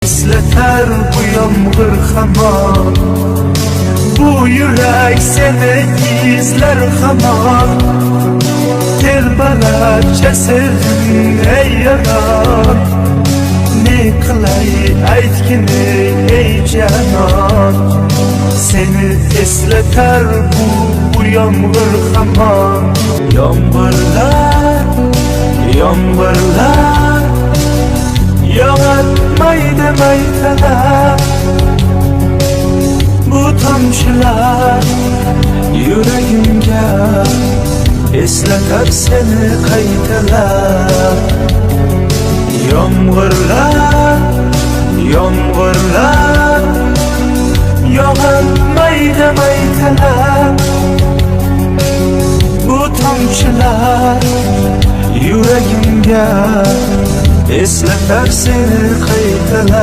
esleter bu yağmur hamon. Bu yürek seni izler hamon. Telbalarca sevdim ey yaran. Ne kılay aytgini ey canan. Seni esleter bu yağmur hamon. Yağmurlar, yağmurlar yağatmaydı maytalar. Bu tomchilar yüreğimge esleter seni qaytalar. Yağmurlar, yağmurlar yağatmaydı maytalar. Bu tomchilar yüreğimge esleter seni qaytalar.